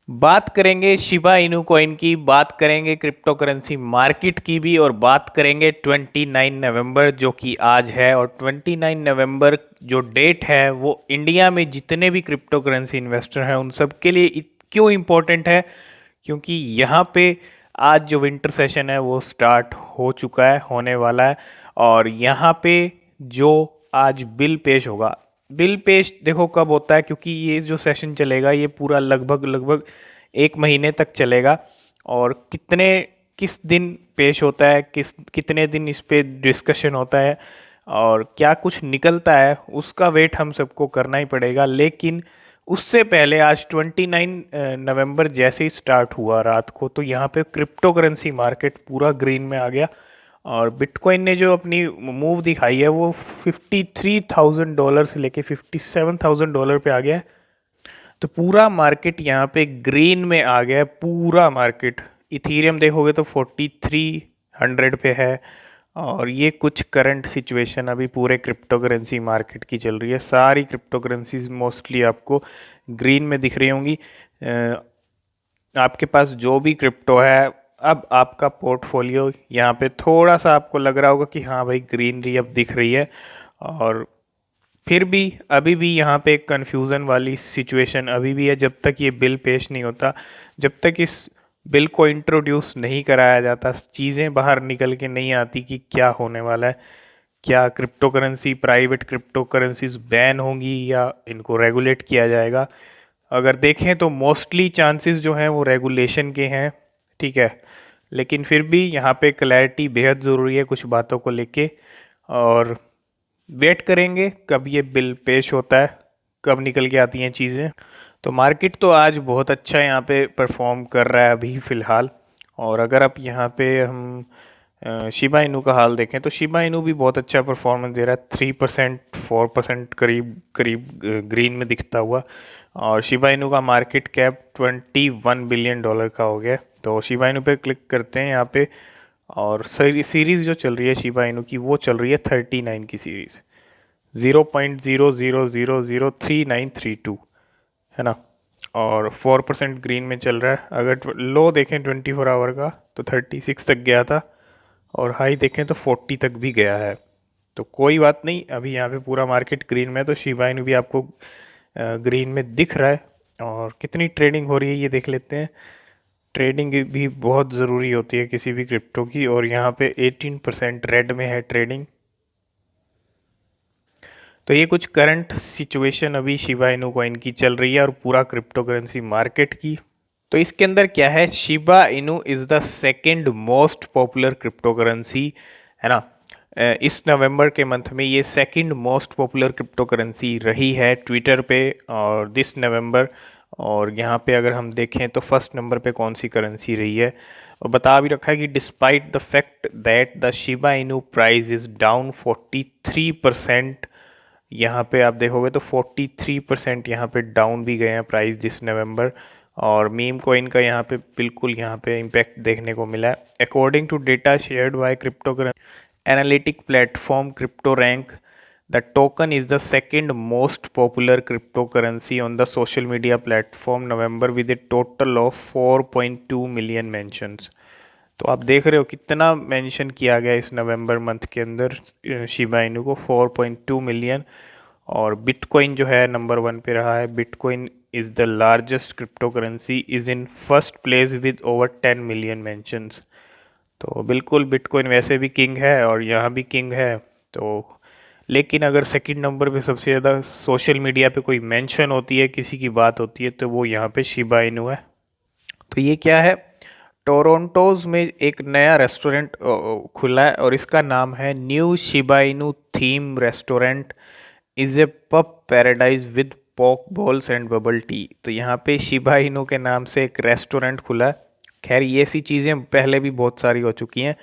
बात करेंगे Shiba Inu coin की, बात करेंगे क्रिप्टो करेंसी मार्केट की भी, और बात करेंगे 29 नवंबर जो कि आज है। और 29 नवंबर जो डेट है वो इंडिया में जितने भी क्रिप्टो करेंसी इन्वेस्टर हैं उन सब के लिए क्यों इम्पोर्टेंट है, क्योंकि यहाँ पे आज जो विंटर सेशन है वो स्टार्ट हो चुका है, होने वाला है। और यहाँ पे जो आज बिल पेश होगा, बिल पेश देखो कब होता है, क्योंकि ये जो सेशन चलेगा ये पूरा लगभग लगभग एक महीने तक चलेगा। और किस दिन पेश होता है, कितने दिन इस पे डिस्कशन होता है और क्या कुछ निकलता है, उसका वेट हम सबको करना ही पड़ेगा। लेकिन उससे पहले आज 29 नवंबर जैसे ही स्टार्ट हुआ रात को, तो यहाँ पे क्रिप्टो करेंसी मार्केट पूरा ग्रीन में आ गया। और बिटकॉइन ने जो अपनी मूव दिखाई है वो $53,000 से लेके $57,000 पे आ गया है। तो पूरा मार्केट यहाँ पे ग्रीन में आ गया है, पूरा मार्केट। इथीरियम देखोगे तो 4300 पे है। और ये कुछ करंट सिचुएशन अभी पूरे क्रिप्टो करेंसी मार्केट की चल रही है। सारी क्रिप्टो करेंसीज मोस्टली आपको ग्रीन में दिख रही होंगी। आपके पास जो भी क्रिप्टो है, अब आपका पोर्टफोलियो यहाँ पे थोड़ा सा आपको लग रहा होगा कि हाँ भाई ग्रीनरी अब दिख रही है। और फिर भी अभी भी यहाँ पे एक कन्फ्यूज़न वाली सिचुएशन अभी भी है। जब तक ये बिल पेश नहीं होता, जब तक इस बिल को इंट्रोड्यूस नहीं कराया जाता, चीज़ें बाहर निकल के नहीं आती कि क्या होने वाला है। क्या crypto currency, private crypto currencies ban होंगी या इनको रेगुलेट किया जाएगा। अगर देखें तो मोस्टली चांसेस जो हैं वो रेगुलेशन के हैं, ठीक है। लेकिन फिर भी यहाँ पे क्लैरिटी बेहद ज़रूरी है कुछ बातों को लेके। और वेट करेंगे कब ये बिल पेश होता है, कब निकल के आती हैं चीज़ें। तो मार्केट तो आज बहुत अच्छा यहाँ पे परफॉर्म कर रहा है अभी फ़िलहाल। और अगर आप यहाँ पे हम शिबा इनू का हाल देखें तो शिबा इनू भी बहुत अच्छा परफॉर्मेंस दे रहा है, 3% 4% करीब करीब ग्रीन में दिखता हुआ। और शिबा इनू का मार्केट कैप $21 बिलियन का हो गया। तो शिबा इनू पे क्लिक करते हैं यहाँ पे। और सीरीज़ जो चल रही है शिबा इनू की वो चल रही है 39 की सीरीज़, 0.00003932 है ना। और 4% ग्रीन में चल रहा है। अगर लो देखें 24 आवर का तो 36 तक गया था, और हाई देखें तो 40 तक भी गया है। तो कोई बात नहीं, अभी यहाँ पे पूरा मार्केट ग्रीन में है, तो शिबा इनू भी आपको ग्रीन में दिख रहा है। और कितनी ट्रेडिंग हो रही है ये देख लेते हैं। ट्रेडिंग भी बहुत ज़रूरी होती है किसी भी क्रिप्टो की, और यहाँ पे 18% रेड में है ट्रेडिंग। तो ये कुछ करंट सिचुएशन अभी शिबा इनू कॉइन की चल रही है और पूरा क्रिप्टो करेंसी मार्केट की। तो इसके अंदर क्या है, Shiba Inu is the second most popular crypto currency, है ना। इस नवंबर के मंथ में ये second most popular crypto currency रही है ट्विटर पे और दिस नवंबर। और यहाँ पे अगर हम देखें तो फर्स्ट नंबर पे कौन सी करेंसी रही है, और बता भी रखा है कि despite the fact that the Shiba Inu price is down 43%। यहाँ पे आप देखोगे तो 43% यहाँ पे डाउन भी गए हैं प्राइस दिस नवंबर। और मीम कोइन का यहाँ पे बिल्कुल यहाँ पे इम्पैक्ट देखने को मिला है। According to data shared by crypto analytic platform Crypto Rank, the token is the second most popular crypto currency on the social media platform November with a total of 4.2 million mentions. तो आप देख रहे हो कितना mention किया गया इस नवंबर month के अंदर शिबा इनू को, 4.2 मिलियन। और बिटकॉइन जो है नंबर 1 पे रहा है। Bitcoin is the largest crypto currency, is in first place with over 10 million mentions. तो बिल्कुल बिटकॉइन वैसे भी किंग है और यहाँ भी किंग है। तो लेकिन अगर सेकंड नंबर पे सबसे ज़्यादा सोशल मीडिया पे कोई मेंशन होती है, किसी की बात होती है, तो वो यहाँ पे शिबा इनू है। तो ये क्या है, टोरंटोज में एक नया रेस्टोरेंट खुला है और इसका नाम है new Shiba Inu theme restaurant is a pub paradise with पोक बॉल्स एंड बबल टी। तो यहाँ पे शिबा इनू के नाम से एक रेस्टोरेंट खुला है। खैर ये सी चीज़ें पहले भी बहुत सारी हो चुकी हैं।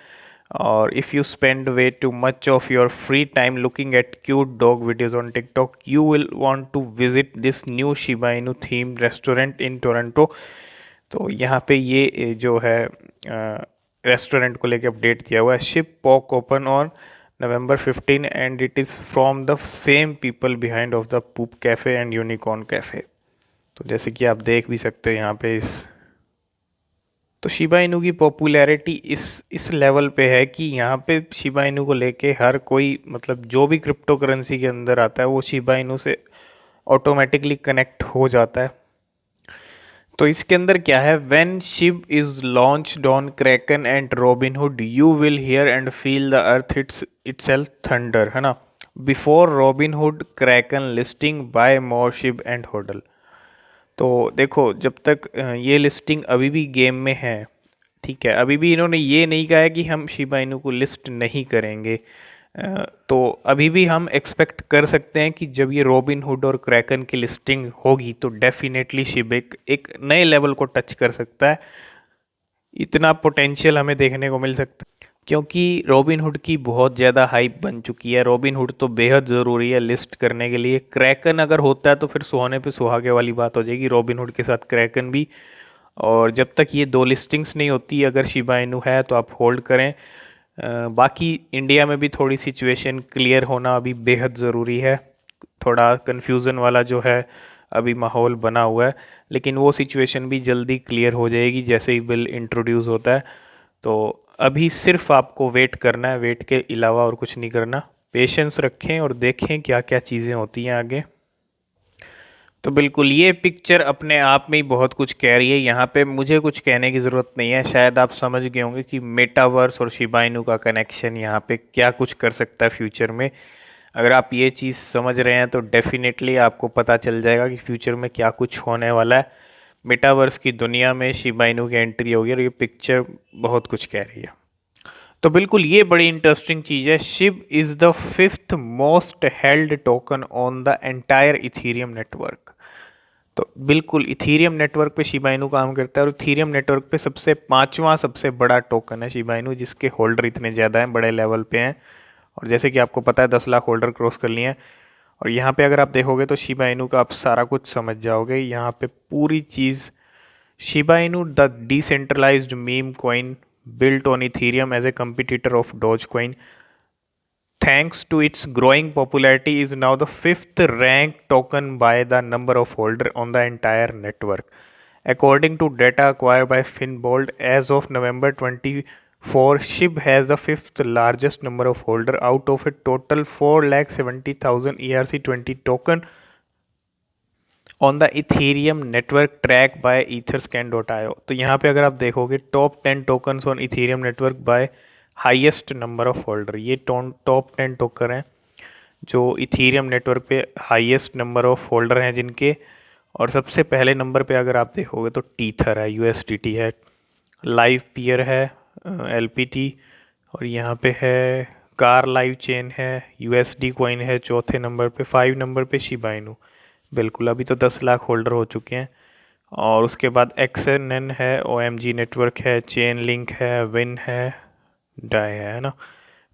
और if you spend way too much of your free time looking at cute dog videos on TikTok, you will want to visit this new Shiba Inu theme restaurant in Toronto. तो यहाँ पे ये जो है रेस्टोरेंट को लेके update दिया हुआ है। Ship pock open on November 15 and it is from the same people behind of the Poop Cafe and Unicorn Cafe। तो जैसे कि आप देख भी सकते हो यहाँ पे इस तो शिबा इनू की पॉपुलैरिटी इस लेवल पे है कि यहाँ पे शिबा इनू को लेके हर कोई मतलब जो भी क्रिप्टो करेंसी के अंदर आता है वो शिबा इनू से ऑटोमेटिकली कनेक्ट हो जाता है। तो इसके अंदर क्या है, when SHIB is launched on Kraken and Robinhood you will hear and feel the earth itself thunder, है ना, before Robinhood Kraken listing buy more SHIB and Hodal. तो देखो जब तक ये लिस्टिंग अभी भी गेम में है, ठीक है, अभी भी इन्होंने ये नहीं कहा है कि हम शिबा इनू को लिस्ट नहीं करेंगे। तो अभी भी हम एक्सपेक्ट कर सकते हैं कि जब ये रॉबिन हुड और क्रैकन की लिस्टिंग होगी तो डेफिनेटली शिब एक नए लेवल को टच कर सकता है। इतना पोटेंशियल हमें देखने को मिल सकता है क्योंकि रॉबिन हुड की बहुत ज़्यादा हाइप बन चुकी है। रॉबिन हुड तो बेहद ज़रूरी है लिस्ट करने के लिए। क्रैकन अगर होता है तो फिर सोने पे सुहागे वाली बात हो जाएगी, रॉबिन हुड के साथ क्रैकन भी। और जब तक ये दो लिस्टिंग्स नहीं होती, अगर शिबा इनू है तो आप होल्ड करें। बाकी इंडिया में भी थोड़ी सिचुएशन क्लियर होना अभी बेहद ज़रूरी है। थोड़ा कन्फ्यूज़न वाला जो है अभी माहौल बना हुआ है, लेकिन वो सिचुएशन भी जल्दी क्लियर हो जाएगी जैसे ही बिल इंट्रोड्यूस होता है। तो अभी सिर्फ आपको वेट करना है, वेट के अलावा और कुछ नहीं करना। पेशेंस रखें और देखें क्या क्या चीज़ें होती हैं आगे। तो बिल्कुल ये पिक्चर अपने आप में ही बहुत कुछ कह रही है। यहाँ पे मुझे कुछ कहने की ज़रूरत नहीं है, शायद आप समझ गए होंगे कि मेटावर्स और शिबा इनू का कनेक्शन यहाँ पे क्या कुछ कर सकता है फ्यूचर में। अगर आप ये चीज़ समझ रहे हैं तो डेफिनेटली आपको पता चल जाएगा कि फ्यूचर में क्या कुछ होने वाला है। मेटावर्स की दुनिया में शिबा इनू की एंट्री होगी और ये पिक्चर बहुत कुछ कह रही है। तो बिल्कुल ये बड़ी इंटरेस्टिंग चीज़ है। Shiv is the fifth most held token on the entire Ethereum network. तो बिल्कुल इथीरियम नेटवर्क पे शिबा इनू काम करता है और इथीरियम नेटवर्क पे सबसे पांचवा सबसे बड़ा टोकन है शिबा इनू, जिसके होल्डर इतने ज़्यादा हैं, बड़े लेवल पे हैं। और जैसे कि आपको पता है 10 लाख होल्डर क्रॉस कर लिए हैं। और यहाँ पे अगर आप देखोगे तो शिबा इनू का आप सारा कुछ समझ जाओगे। यहाँ पे पूरी चीज़ Shiba Inu the decentralized meme coin built on Ethereum as a competitor of Dogecoin, thanks to its growing popularity, is now the fifth ranked token by the number of holder on the entire network. According to data acquired by Finbold, as of November 24, SHIB has the fifth largest number of holder out of a total 4,70,000 ERC20 token on the Ethereum network track by etherscan.io। तो यहाँ पे अगर आप देखोगे top 10 tokens on Ethereum network by highest number of holder, ये top 10 token हैं जो Ethereum network पे हाईएस्ट नंबर ऑफ होल्डर हैं जिनके। और सबसे पहले नंबर पे अगर आप देखोगे तो टीथर है, यूएसडीटी है, लाइव पियर है, एलपीटी, और यहाँ पे है कार लाइव चेन है, यूएसडी कॉइन है चौथे नंबर पे, 5 नंबर पे शिबा इनू। बिल्कुल अभी तो 10 लाख होल्डर हो चुके हैं। और उसके बाद एक्सएनएन है, ओएमजी नेटवर्क है, चेन लिंक है, विन है, डाई है ना।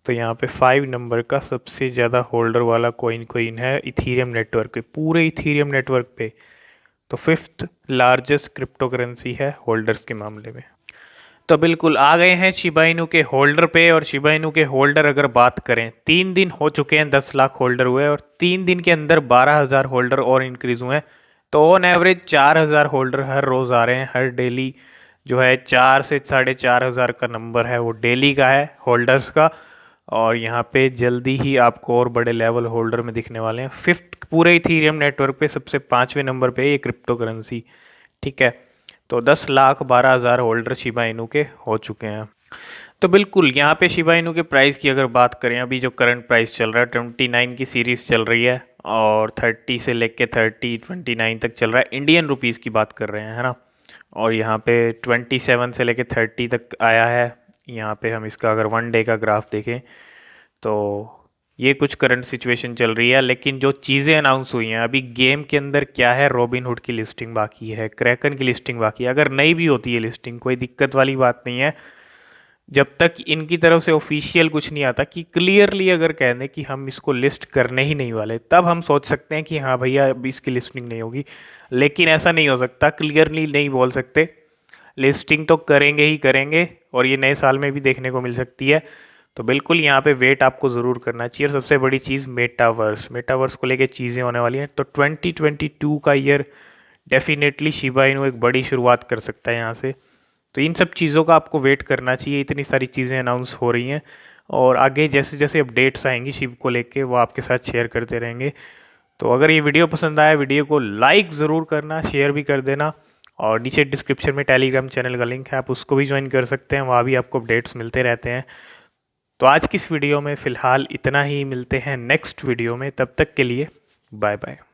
तो यहाँ पे 5 नंबर का सबसे ज़्यादा होल्डर वाला कोइन है इथीरियम नेटवर्क पे, पूरे इथीरियम नेटवर्क पे। तो फिफ्थ लार्जेस्ट क्रिप्टो करेंसी है होल्डर्स के मामले में। तो बिल्कुल आ गए हैं शिबा इनू के होल्डर पे। और शिबा इनू के होल्डर अगर बात करें, 3 दिन हो चुके हैं 10 लाख होल्डर हुए और 3 दिन के अंदर 12,000 होल्डर और इंक्रीज हुए हैं। तो ऑन एवरेज 4,000 होल्डर हर रोज़ आ रहे हैं। हर डेली जो है 4 से 4,500 का नंबर है वो डेली का है होल्डर्स का। और यहाँ पे जल्दी ही आपको और बड़े लेवल होल्डर में दिखने वाले हैं। फिफ्थ पूरे इथीरियम नेटवर्क पे सबसे 5वें नंबर पे ये क्रिप्टो करेंसी, ठीक है। तो 10,12,000 होल्डर शिबा इनू के हो चुके हैं। तो बिल्कुल यहाँ पे शिबा इनू के प्राइस की अगर बात करें, अभी जो करंट प्राइस चल रहा है 29 की सीरीज़ चल रही है और 30 से लेके 29 तक चल रहा है। इंडियन रुपीज़ की बात कर रहे हैं, है ना। और यहाँ पे 27 से लेके 30 तक आया है। यहाँ पे हम इसका अगर 1 डे का ग्राफ देखें तो ये कुछ करंट सिचुएशन चल रही है। लेकिन जो चीज़ें अनाउंस हुई हैं अभी गेम के अंदर क्या है, रॉबिनहुड की लिस्टिंग बाकी है, क्रैकन की लिस्टिंग बाकी है। अगर नहीं भी होती है लिस्टिंग कोई दिक्कत वाली बात नहीं है, जब तक इनकी तरफ से ऑफिशियल कुछ नहीं आता कि क्लियरली अगर कह दें कि हम इसको लिस्ट करने ही नहीं वाले, तब हम सोच सकते हैं कि हाँ भैया अब इसकी लिस्टिंग नहीं होगी। लेकिन ऐसा नहीं हो सकता, क्लियरली नहीं बोल सकते। लिस्टिंग तो करेंगे ही करेंगे और ये नए साल में भी देखने को मिल सकती है। तो बिल्कुल यहाँ पे वेट आपको ज़रूर करना चाहिए। और सबसे बड़ी चीज़ मेटावर्स को लेके चीज़ें होने वाली हैं। तो 2022 का ईयर डेफिनेटली शिबा इनू एक बड़ी शुरुआत कर सकता है यहाँ से। तो इन सब चीज़ों का आपको वेट करना चाहिए, इतनी सारी चीज़ें अनाउंस हो रही हैं और आगे जैसे जैसे अपडेट्स आएंगी शिब को लेके वो आपके साथ शेयर करते रहेंगे। तो अगर ये वीडियो पसंद आया, वीडियो को लाइक ज़रूर करना, शेयर भी कर देना और नीचे डिस्क्रिप्शन में टेलीग्राम चैनल का लिंक है, आप उसको भी ज्वाइन कर सकते हैं, वहाँ भी आपको अपडेट्स मिलते रहते हैं। तो आज की इस वीडियो में फ़िलहाल इतना ही, मिलते हैं नेक्स्ट वीडियो में, तब तक के लिए बाय बाय।